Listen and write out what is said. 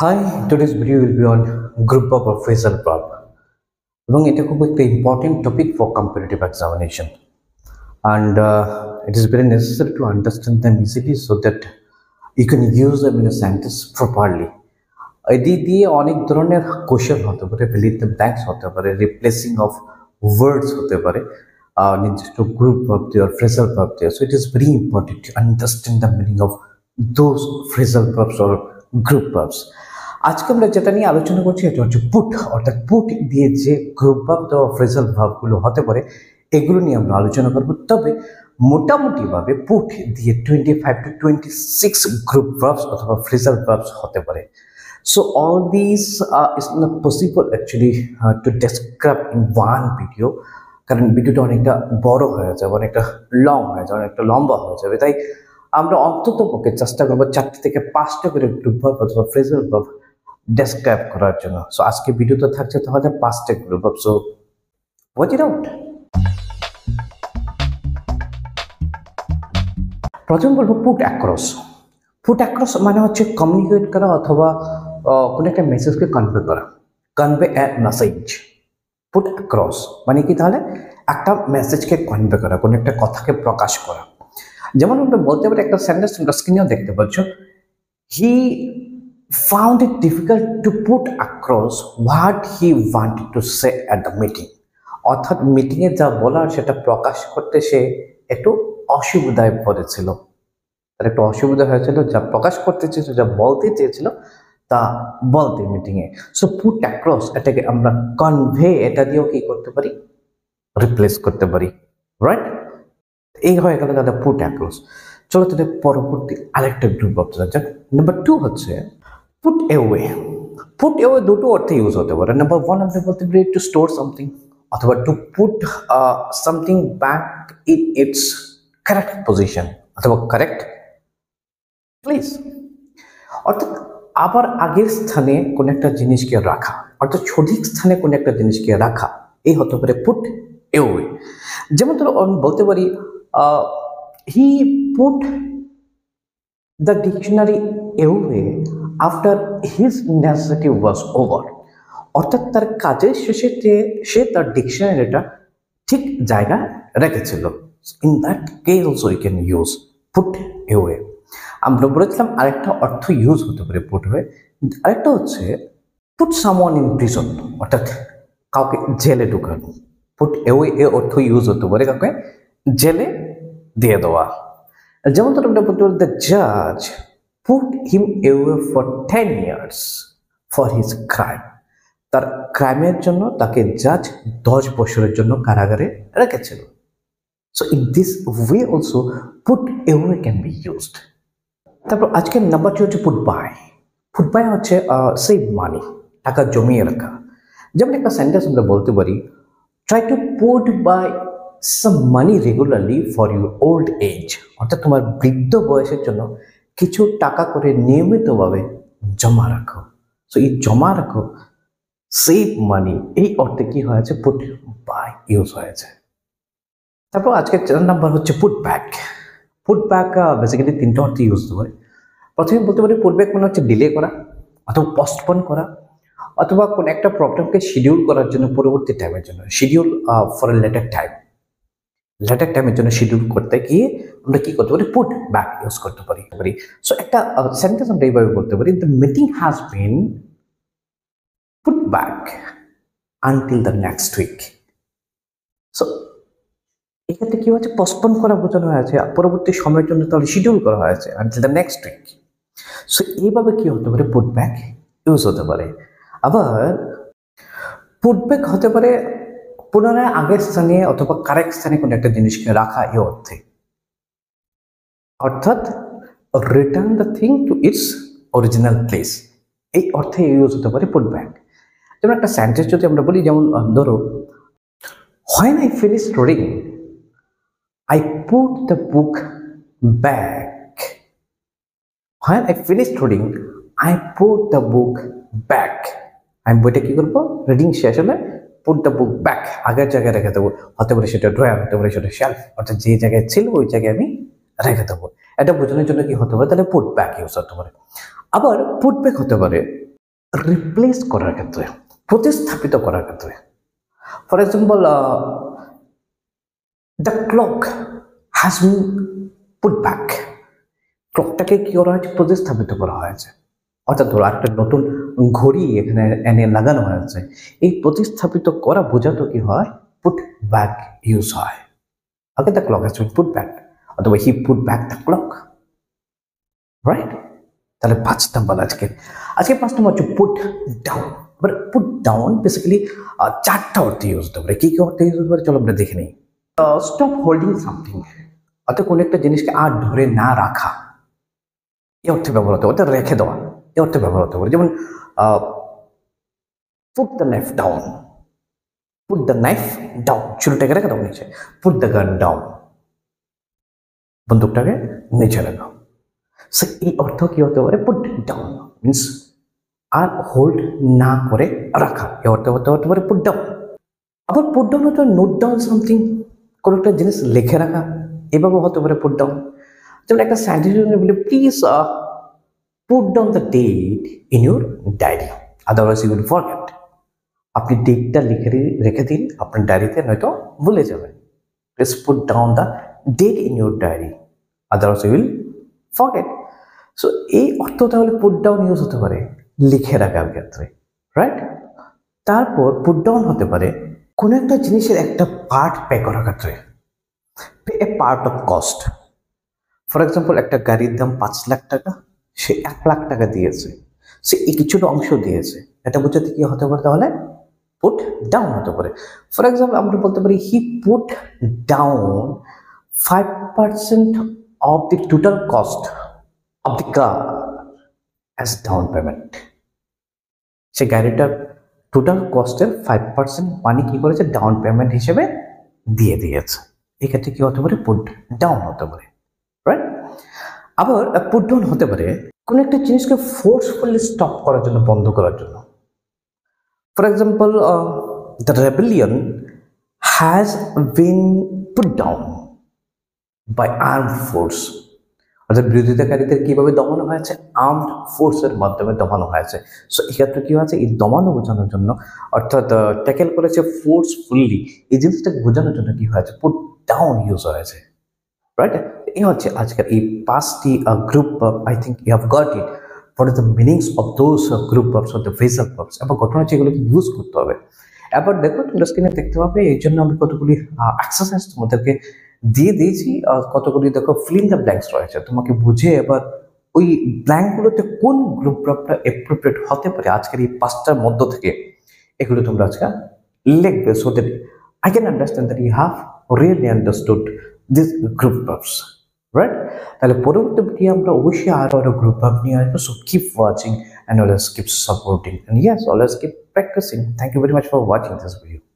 Hi, today's video will be on group of phrasal verb এবং এটা খুব একটা important topic for competitive examination and it is very necessary to understand them easily so that you can use them in a sentence properly. এটি দিয়ে অনেক ধরনের question হতে পারে, fill in the blanks হতে পারে, replacing of words হতে পারে, নির্দিষ্ট গ্রুপ verb দিয়ে or phrasal verb দিয়ে. So it is very important to understand the meaning of those phrasal verbs or group verbs. আজকে আমরা যেটা নিয়ে আলোচনা করছি এটা হচ্ছে পুট, অর্থাৎ পুট দিয়ে যে গ্রুপ ভার্ব অথবা ফ্রেজাল ভার্বগুলো হতে পারে এগুলো নিয়ে আমরা আলোচনা করব। তবে মোটামুটিভাবে পুট দিয়ে 25 to 26 গ্রুপ ভার্বস অথবা ফ্রেজাল ভার্বস হতে পারে। So all these is not possible actually to describe in one video, কারণ ভিডিওটা অনেকটা বড় হয়ে যাবে, অনেকটা লং হয়ে যাবে, অনেকটা লম্বা হয়ে যাবে। তাই আমরা অন্তত পক্ষে চেষ্টা করবো 4 থেকে 5টা করে গ্রুপ ভার্ব অথবা ফ্রেজাল ভার্ব ডেসক্রাইব করার জন্য। সো আজকে ভিডিওতে থাকছে তাহলে 5টা group verb. So watch it out. প্রথম বলবো পুট অ্যাক্রস। পুট অ্যাক্রস মানে হচ্ছে কমিউনিকেট করা অথবা কোনো একটা মেসেজকে কনভে করা, কনভে এ মেসেজ। পুট অ্যাক্রস মানে কি, তাহলে একটা মেসেজকে কনভে করা, কোনো একটা কথাকে প্রকাশ করা। যেমন আমরা বলতে পারি, একটা সেন্টেন্স তোমরা স্ক্রিনেও দেখতে পাচ্ছ, হি found it difficult to put across what he wanted to say at the meeting. অর্থাৎ মিটিংয়ে যা বলার সেটা প্রকাশ করতে সে একটু অসুবিধায় পড়েছিল, তার একটু অসুবিধা হয়েছিল, যা প্রকাশ করতে চেয়েছিল, যা বলতে চেয়েছিল তা বলতে মিটিংয়ে। সো পুট অ্যাক্রস এটাকে আমরা কনভে এটা দিয়েও কি করতে পারি, রিপ্লেস করতে পারি, রাইট? এই হয়ে গেল তাদের পুট অ্যাক্রস। চলো তাদের পরবর্তী আরেকটা গ্রুপ অফ যাক। নাম্বার 2 হচ্ছে পুট অ্যাওয়ে। পুট অ্যাওয়ে দুটো অর্থে ইউজ হতে পারে। নাম্বার 1 আমরা বলতে পারি টু স্টোর সামথিং, অথবা to put something back in it's correct position অথবা কারেক্ট প্লেস। অর্থাৎ আবার আগের স্থানে কোনো একটা জিনিসকে রাখা, অর্থাৎ সঠিক স্থানে কোনো একটা জিনিসকে রাখা, এই হতে পারে পুট অ্যাওয়ে। যেমন ধরো আমি বলতে পারি he put the dictionary away after his necessity was over. অর্থাৎ তার কাজের শেষে সে তার ডিকশনারিটা ঠিক জায়গায় রেখেছিল। In that case also you can use put away. আমরা বলেছিলাম আরেকটা অর্থ ইউজ হতে পারে পুট অ্যাওয়ে। আরেকটা হচ্ছে পুট সামওয়ান ইন প্রিজন, অর্থাৎ কাউকে জেলে ঢুকানো। পুট অ্যাওয়ে এ অর্থ ইউজ হতে পারে কাউকে জেলে দিয়ে দেওয়া। যেমন ধরো আমরা বলতে পারি দ্য জাজ put him away for 10 years for his crime. তার ক্রাইমের জন্য তাকে জাজ 10 বছরের জন্য কারাগারে রেখেছিল। So in this way also put away can be used. তারপর আজকের নাম্বার 2 হচ্ছে পুট বাই। পুট বাই হচ্ছে সেভ মানি, টাকা জমিয়ে রাখা। যেমন একটা সেন্টেন্স আমরা বলতে পারি try to put by some money regularly for your old age. অর্থাৎ তোমার বৃদ্ধ বয়সের জন্য কিছু টাকা করে নিয়মিতভাবে জমা রাখো। সো এই জমা রাখো, সেভ মানি, এই অর্থে কি হয়েছে, পুট বাই ইউজ হয়েছে। তারপর আজকে 4 নাম্বার হচ্ছে put back. Put back basically 3টা অর্থে ইউজ হতে পারে। প্রথমে বলতে পারি পুট ব্যাক মানে হচ্ছে ডিলে করা অথবা পোস্টপোন করা, অথবা কোনো একটা প্রবলেমকে শিডিউল করার জন্য পরবর্তী টাইমের জন্য, schedule for a letter time, letter টাইমের জন্য শিডিউল করতে গিয়ে আমরা কি করতে পারি, পুট ব্যাক ইউজ করতে পারি। সো একটা সেন্টেন্স আমরা এইভাবে বলতে পারি the meeting has been put back until the next week. So এক্ষেত্রে কি হচ্ছে, পোস্টপোন করা বোঝানো হয়েছে, পরবর্তী সময়ের জন্য তাহলে শিডিউল করা হয়েছে until the next week. So এইভাবে কি হতে পারে, পুট ব্যাক ইউজ হতে পারে। আবার পুট ব্যাক হতে পারে পুনরায় আগের স্থানে অথবা কারেক্ট স্থানে কোনো একটা জিনিসকে রাখা, এই অর্থে। অর্থাৎ return the thing to its original place, এই অর্থে ইউজ হতে পারে পুট ব্যাক। যেমন একটা সেন্টেন্স যদি আমরা বলি, যেমন ধরো when I finish reading I put the book back. When I finish reading I put the book back. আমি বইটা কি করবো, রিডিং শেষ হলে পুট দ্য বুক ব্যাক, আগের জায়গায় রেখে দেবো। হতে পারে সেটা ড্রয়ার, হতে পারে সেটা শেলফ, অর্থাৎ যে জায়গায় ছিল ওই জায়গায় আমি রেখে দেবো। এটা বোঝানোর জন্য কি হতে পারে, তাহলে পুট ব্যাক ইউজ হতে পারে। আবার পুট ব্যাক হতে পারে রিপ্লেস করার ক্ষেত্রে, প্রতিস্থাপিত করার ক্ষেত্রে। For example, the clock has been put back. ক্লকটাকে কি করা হয়েছে? প্রতিস্থাপিত করা হয়েছে। অর্থাৎ ধরো একটা নতুন ঘড়ি এখানে এনে লাগানো হয়েছে, এই প্রতিস্থাপিত করা বোঝাতো কি হয়? পুট ব্যাক ইউজ হয়। Okay, the clock has been put back, অথবা he put back the clock, right? তাহলে 5 নাম্বার আজকে 5 নাম্বার হচ্ছে পুট ডাউন। এবার পুট ডাউন বেসিক্যালি 4টা অর্থে ইউজ হতে পারে। কি কি অর্থে ইউজ হতে পারে চলো আমরা দেখে নিই। স্টপ হোল্ডিং সামথিং, অর্থাৎ কোনো একটা জিনিসকে আর ধরে না রাখা, এই অর্থে ব্যবহার হতে পারে। রেখে দেওয়া, এই অর্থে ব্যবহার হতে পারে। যেমন put the knife down, put the knife down, ছুরিটাকে রেখে দাও নিচে। পুট দ্য গান ডাউন, বন্দুকটাকে নিচে রেখো। সো এই অর্থ কি হতে পারে? পুট ডাউন মিনস আর হোল্ড না করে রাখা, এই অর্থ হতে পারে পুট ডাউন। আবার পুট ডাউন হতে পারে নোট ডাউন সামথিং, কোনো একটা জিনিস লিখে রাখা, এভাবে হতে পারে পুট ডাউন। যেমন একটা সায়েন্টিস্ট বলে, please put down the date in your diary, otherwise you will forget. আপনি ডেটটা রেখে দিন আপনার ডায়েরিতে, নয়তো ভুলে যাবেন। Please put down the date in your diary, otherwise you will forget. So এই অর্থ তাহলে পুট ডাউন ইউজ হতে পারে লিখে রাখার ক্ষেত্রে, রাইট? তারপর পুট ডাউন হতে পারে কোনো একটা জিনিসের একটা পার্ট পে করার ক্ষেত্রে, pay A part of cost. For example, একটা গাড়ির দাম 5 লাখ টাকা, সে 1 লাখ টাকা দিয়েছে, সে এই কিছুটা অংশ দিয়েছে, এটা বোঝাতে কি হতে পারে? তাহলে পুট ডাউন হতে পারে। ফর এক্সাম্পল, আমরা বলতে পারি he put down 5% of the total cost of the car as down payment. সে গাড়িটার টোটাল কস্টের 5% মানি কি করেছে? ডাউন পেমেন্ট হিসেবে দিয়ে দিয়েছে। এক্ষেত্রে কি হতে পারে? পুট ডাউন হতে পারে, রাইট? আবার পুট ডাউন হতে পারে কোনো একটা জিনিসকে ফোর্সফুলি স্টপ করার জন্য, বন্ধ করার জন্য। For example, the rebellion has been put down by armed force, অর্থাৎ বিরোধিতাকারীদের কিভাবে দমানো হয়েছে? আর্মড ফোর্সের মাধ্যমে দমানো হয়েছে। সো এক্ষেত্রে কি হয়েছে? এই দমানো বোঝানোর জন্য, অর্থাৎ ট্যাকেল করেছে ফোর্সফুলি, এই জিনিসটাকে বোঝানোর জন্য কি হয়েছে? পুট ডাউন ইউজ হয়েছে, রাইট? এই হচ্ছে আজকের এই 5টি group verb. I think you have got it. What are the meanings of those group verbs or the phrasal verbs, এবং ঘটনা হচ্ছে এগুলোকে ইউজ করতে হবে। এবার দেখো, তোমরা স্ক্রিনে দেখতে পাবে, এই জন্য আমি কতগুলি এক্সারসাইজ তোমাদেরকে দিয়ে দিয়েছি। কতগুলি দেখো ফিল ইন দ্য ব্ল্যাঙ্কস রয়েছে, তোমাকে বুঝে এবার ওই ব্ল্যাঙ্কগুলোতে কোন গ্রুপ ভার্বটা অ্যাপ্রোপ্রিয়েট হতে পারে আজকের এই 5টার মধ্য থেকে, এগুলো তোমরা আজকে লিখবে, so that I can understand that you have really understood this group verbs, right? তাহলে পরবর্তী ভিডিও আমরা অবশ্যই আরো গ্রুপ ভার্ব নিয়ে আসবো। So keep watching and always keep supporting, and yes, always keep practicing. Thank you very much for watching this video.